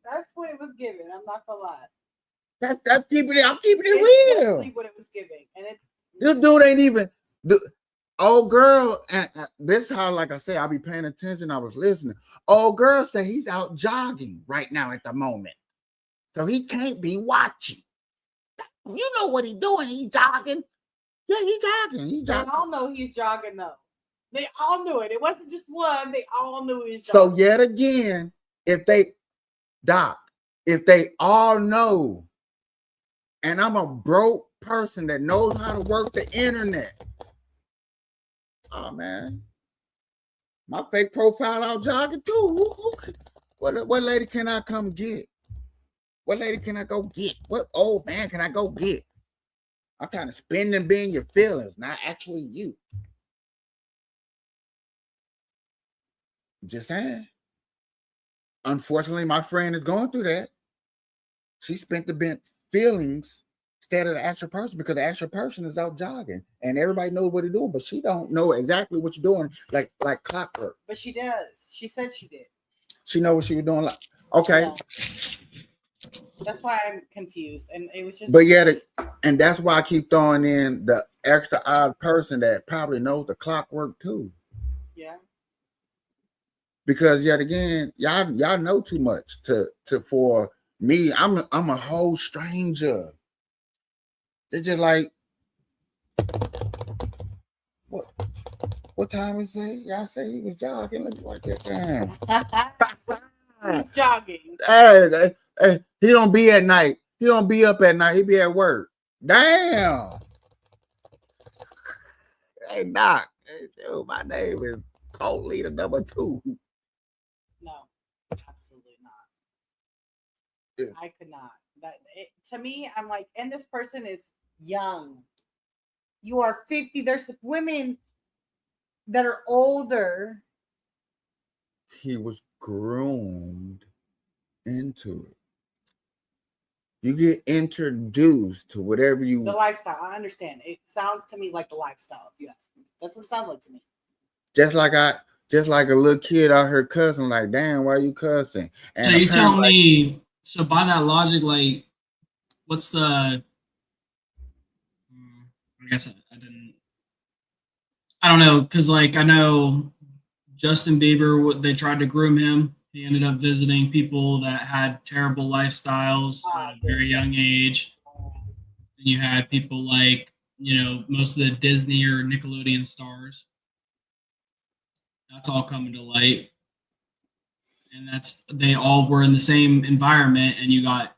That's what it was given. I'm not gonna lie. I'm keeping it real. That's what it was giving, and this dude ain't even old girl. And this is how, like I said, I'll be paying attention. I was listening. Old girl said he's out jogging right now at the moment, so he can't be watching. You know what he's doing? He's jogging. Yeah, he's jogging. They all know he's jogging though. They all knew it. It wasn't just one. They all knew he was jogging. So yet again, if they all know, and I'm a broke person that knows how to work the internet. Oh man, my fake profile out jogging too. What lady can I come get? What lady can I go get? What old man can I go get? I'm kind of spending being your feelings, not actually you. I'm just saying. Unfortunately, my friend is going through that. She spent the bent feelings instead of the actual person, because the actual person is out jogging and everybody knows what he's doing, but she don't know exactly what you're doing, like clockwork. But she does. She said she did. She know what she was doing. Okay. Yeah. That's why I'm confused, and it was just. But yeah, and that's why I keep throwing in the extra odd person that probably knows the clockwork too. Yeah. Because yet again, y'all know too much for Me, I'm a whole stranger. It's just like what time is it? Y'all say he was jogging. Let me write that down. Jogging. Hey, he don't be at night. He don't be up at night. He be at work. Damn. Hey, Doc. Hey, dude, my name is co-leader number 2. No, absolutely not. Yeah. I could not. To me, I'm like, and this person is young. You are 50. There's women that are older. He was groomed into it. You get introduced to whatever The you lifestyle. I understand. It sounds to me like the lifestyle, if you ask me. That's what it sounds like to me. just like a little kid out here cussing, like, damn, why you cussing? And So you tell me, so by that logic, like, what's the, I guess I didn't, I don't know, because, like, I know Justin Bieber, they tried to groom him. He ended up visiting people that had terrible lifestyles at a very young age. And you had people like, most of the Disney or Nickelodeon stars. That's all coming to light. And they all were in the same environment. And you got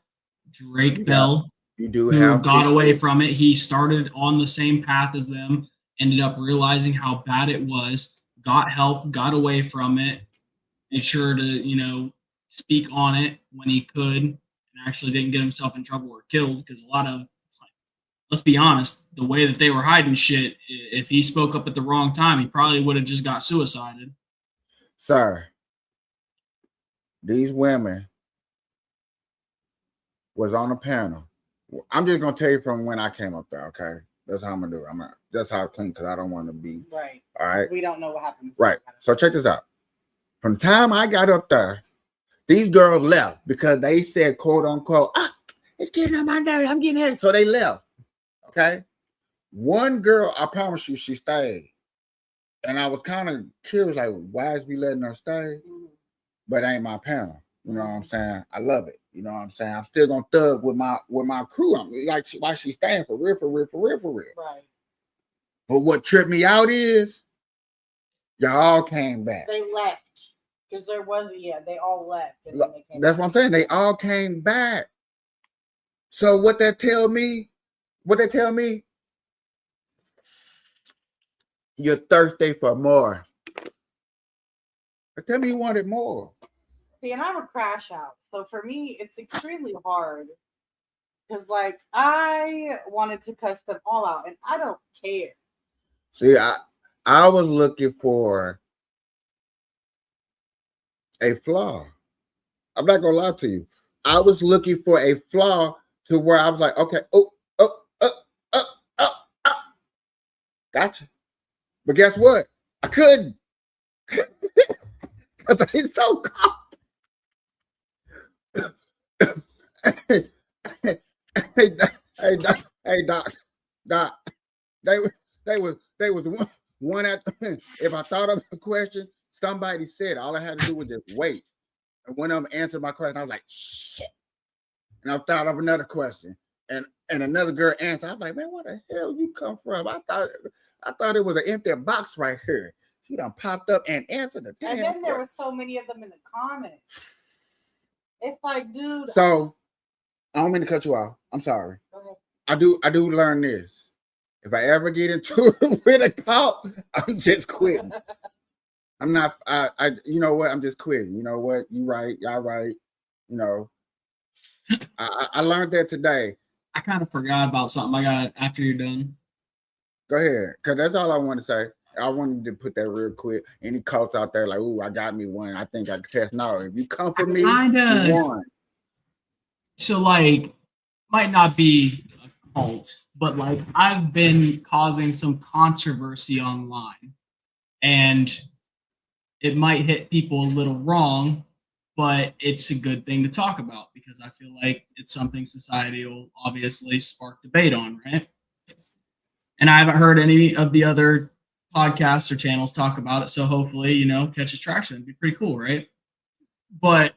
Drake Bell, who got away from it. He started on the same path as them, ended up realizing how bad it was, got help, got away from it, made sure to, speak on it when he could, and actually didn't get himself in trouble or killed, because a lot of, let's be honest, the way that they were hiding shit, if he spoke up at the wrong time, he probably would have just got suicided. Sir, these women was on a panel. I'm just gonna tell you from when I came up there, okay? That's how I'm gonna do it. That's how I clean, because I don't want to be right. All right. We don't know what happened. Right. So check this out. From the time I got up there, these girls left because they said, quote unquote, it's getting on my nerves. I'm getting heavy. So they left. Okay. One girl, I promise you, she stayed. And I was kind of curious, like, why is we letting her stay? Mm-hmm. But it ain't my panel. You know what I'm saying? I love it. You know what I'm saying? I'm still gonna thug with my crew. I'm like, why she staying for real. Right. But what tripped me out is y'all all came back. They left. Because there was, they all left. And then they came That's back. what I'm saying. They all came back. So what they tell me, you're thirsty for more. They tell me you wanted more. See, and I'm a crash out. So for me, it's extremely hard. Because, like, I wanted to cuss them all out, and I don't care. See, I was looking for a flaw. I'm not gonna lie to you. I was looking for a flaw to where I was like, okay, gotcha. But guess what? I couldn't. Because he's so calm. Hey, Doc. They was one after. If I thought of a question, somebody said. All I had to do was just wait. And one of them answered my question. I was like, shit. And I thought of another question. And another girl answered. I was like, man, where the hell you come from? I thought it was an empty box right here. She done popped up and answered the damn. And then there were so many of them in the comments. It's like, dude. So I don't mean to cut you off. I'm sorry. I do learn this. If I ever get into it with a cop, I'm just quitting. I'm not. You know what? I'm just quitting. You know what? You right. Y'all right. You know. I learned that today. I kind of forgot about something I got after you're done. Go ahead, because that's all I want to say. I wanted to put that real quick. Any cults out there like, ooh, I got me one. I think I can test. No, if you come for me, you won. So, like, might not be a cult, but, like, I've been causing some controversy online. And it might hit people a little wrong, but it's a good thing to talk about because I feel like it's something society will obviously spark debate on, right? And I haven't heard any of the other podcasts or channels talk about it, so hopefully, catches traction. It'd be pretty cool, right? But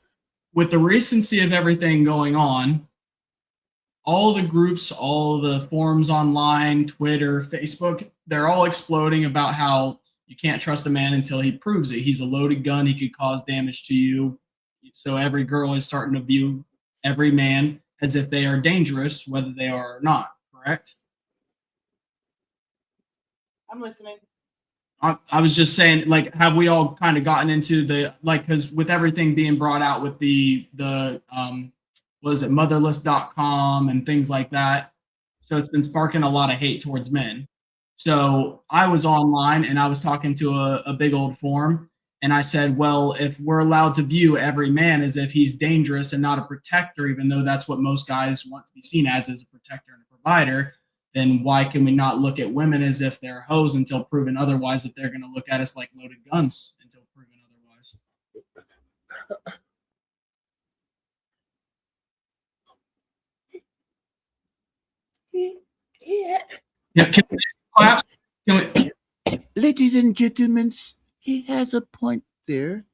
with the recency of everything going on, all the groups, all the forums online, Twitter, Facebook, they're all exploding about how you can't trust a man until he proves it. He's a loaded gun. He could cause damage to you. So every girl is starting to view every man as if they are dangerous, whether they are or not. Correct? I'm listening. I was just saying, like, have we all kind of gotten into the, like, because with everything being brought out with the what is it, motherless.com and things like that. So it's been sparking a lot of hate towards men. So I was online and I was talking to a big old forum, and I said, well, if we're allowed to view every man as if he's dangerous and not a protector, even though that's what most guys want to be seen as a protector and a provider, then why can we not look at women as if they're hoes until proven otherwise, if they're going to look at us like loaded guns until proven otherwise? Yeah, can we claps? Can we, Ladies and gentlemen, he has a point there.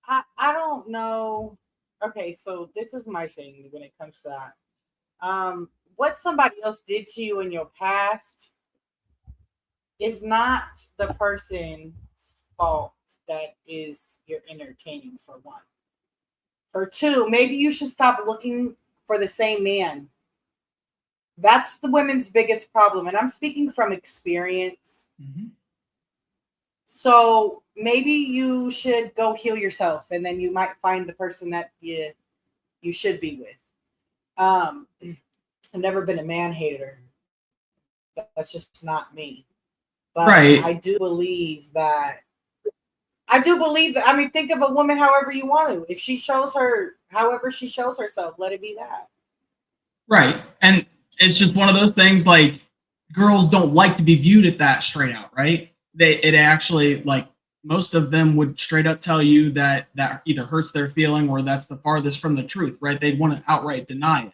I don't know. Okay, so this is my thing when it comes to that. What somebody else did to you in your past is not the person's fault that is you're entertaining, for one. For two, maybe you should stop looking for the same man. That's the women's biggest problem. And I'm speaking from experience. mm-hmm. So maybe you should go heal yourself, and then you might find the person that you should be with. I've never been a man hater. That's just not me. But Right. I do believe that. I mean, think of a woman however you want to. If she shows her, however she shows herself, let it be that. Right. And it's just one of those things, like, girls don't like to be viewed at that straight out, right? It actually, like, most of them would straight up tell you that either hurts their feeling or that's the farthest from the truth, right? They'd want to outright deny it,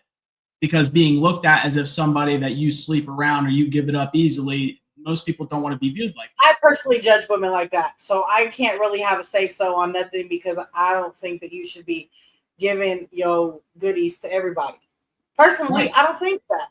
because being looked at as if somebody that you sleep around or you give it up easily, most people don't want to be viewed like that. I personally judge women like that, so I can't really have a say so on nothing, because I don't think that you should be giving your goodies to everybody. Personally, Right. I don't think that.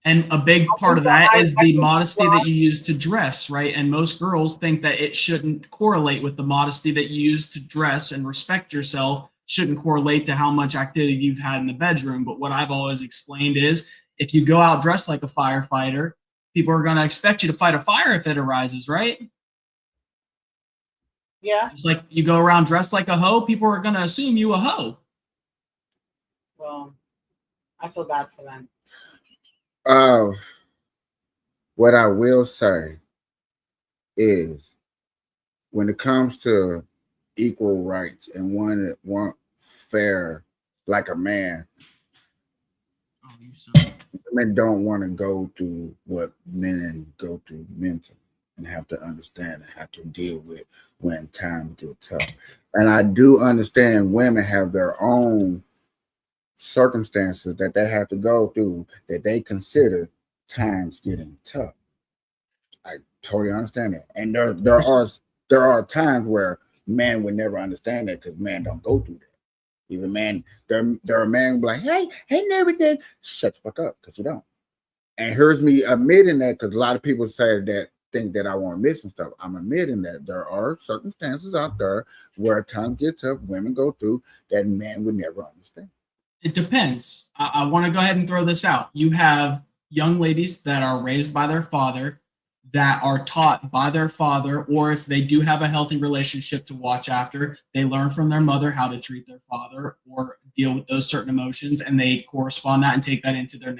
And a big part of that is the modesty that you use to dress, right? And most girls think that it shouldn't correlate with the modesty that you use to dress and respect yourself, shouldn't correlate to how much activity you've had in the bedroom. But what I've always explained is, if you go out dressed like a firefighter, people are going to expect you to fight a fire if it arises, right? Yeah. Just like you go around dressed like a hoe, people are going to assume you a hoe. Well, I feel bad for them. What I will say is, when it comes to equal rights and one that want fair like a man, Oh, you son. women don't want to go through what men go through mentally and have to understand and have to deal with when times get tough. And I do understand women have their own circumstances that they have to go through that they consider times getting tough. I totally understand that. And there are times where men would never understand that, because men don't go through that. Even men, there are men who be like, hey, and everything. Shut the fuck up, because you don't. And here's me admitting that, because a lot of people say that, think that I want to miss some stuff. I'm admitting that there are circumstances out there where times get tough, women go through, that men would never understand. It depends. I want to go ahead and throw this out. You have young ladies that are raised by their father, that are taught by their father, or if they do have a healthy relationship to watch after, they learn from their mother how to treat their father or deal with those certain emotions, and they correspond that and take that into their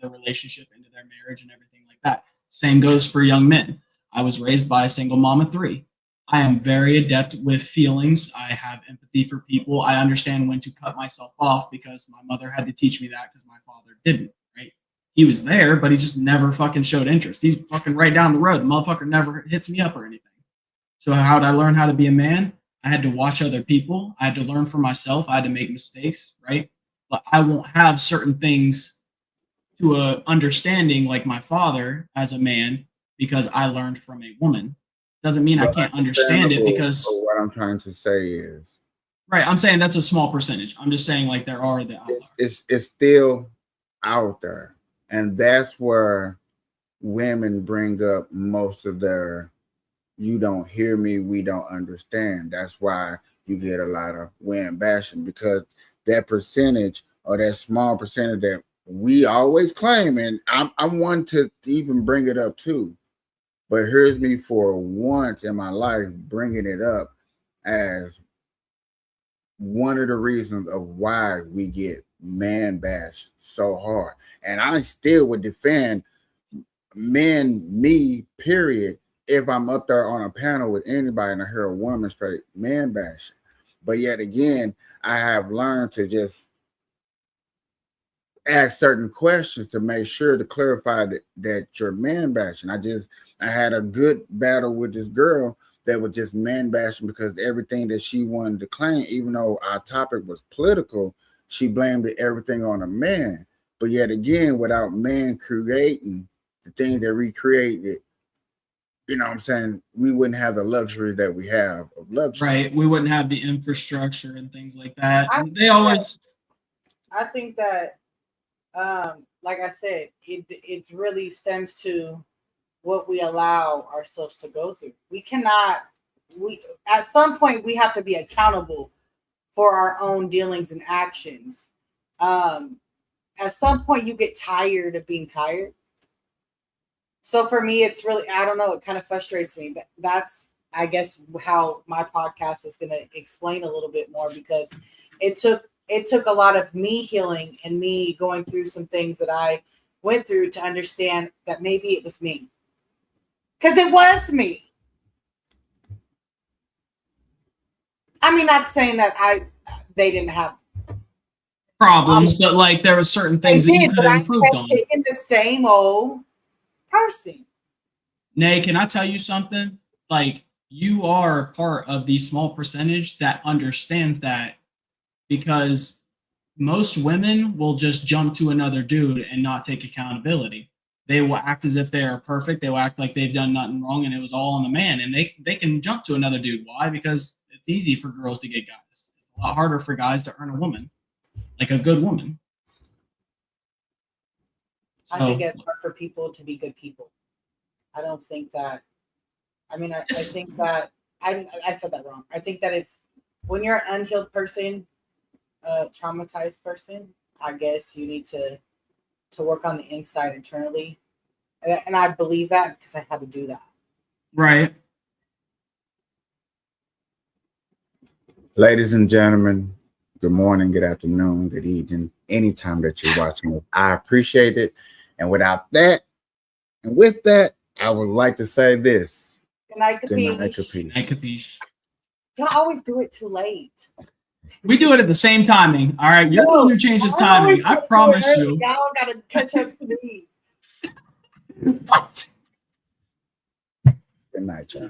relationship, into their marriage, and everything like that. Same goes for young men. I was raised by a single mom of 3. I am very adept with feelings. I have empathy for people. I understand when to cut myself off, because my mother had to teach me that, because my father didn't, right? He was there, but he just never fucking showed interest. He's fucking right down the road. The motherfucker never hits me up or anything. So how did I learn how to be a man? I had to watch other people. I had to learn for myself. I had to make mistakes, right? But I won't have certain things to a understanding like my father as a man, because I learned from a woman. Doesn't mean I can't understand it, because what I'm trying to say is, Right. I'm saying that's a small percentage. I'm just saying like there are the outliers. It's still out there, and that's where women bring up most of their "you don't hear me, we don't understand." That's why you get a lot of women bashing, because that percentage, or that small percentage that we always claim, and I'm one to even bring it up too. But here's me for once in my life bringing it up as one of the reasons of why we get man bashed so hard. And I still would defend me, period, if I'm up there on a panel with anybody and I hear a woman straight man bashing. But yet again, I have learned to just ask certain questions to make sure to clarify that you're man bashing. I had a good battle with this girl that was just man bashing because everything that she wanted to claim, even though our topic was political, she blamed everything on a man. But yet again, without man creating the thing that we created, you know what I'm saying, we wouldn't have the luxury that we have of luxury. Right. We wouldn't have the infrastructure and things like that. I think that like I said, it really stems to what we allow ourselves to go through. We at some point we have to be accountable for our own dealings and actions. At some point you get tired of being tired. So for me, it's really, I don't know, it kind of frustrates me. That's, I guess, how my podcast is going to explain a little bit more, because it took a lot of me healing and me going through some things that I went through to understand that maybe it was me. Because it was me. I mean, not saying that they didn't have problems, but like there were certain things that you could have improved on. Taking the same old person. Nay, can I tell you something? Like, you are part of the small percentage that understands that, because most women will just jump to another dude and not take accountability. They will act as if they are perfect. They will act like they've done nothing wrong and it was all on the man. And they can jump to another dude. Why? Because it's easy for girls to get guys. It's a lot harder for guys to earn a woman, like a good woman. I think it's hard for people to be good people. I don't think that. I mean, I think that I said that wrong. I think that it's when you're an unhealed person, a traumatized person, I guess you need to work on the inside internally. And I believe that because I had to do that. Right. Ladies and gentlemen, good morning, good afternoon, good evening, anytime that you're watching us. I appreciate it. And without that, and with that, I would like to say this. Good night, Good night, capiche. Capiche. Don't always do it too late. We do it at the same timing. All right. You're the one who changes timing. I promise you. Y'all got to catch up to me. What? Good night, y'all.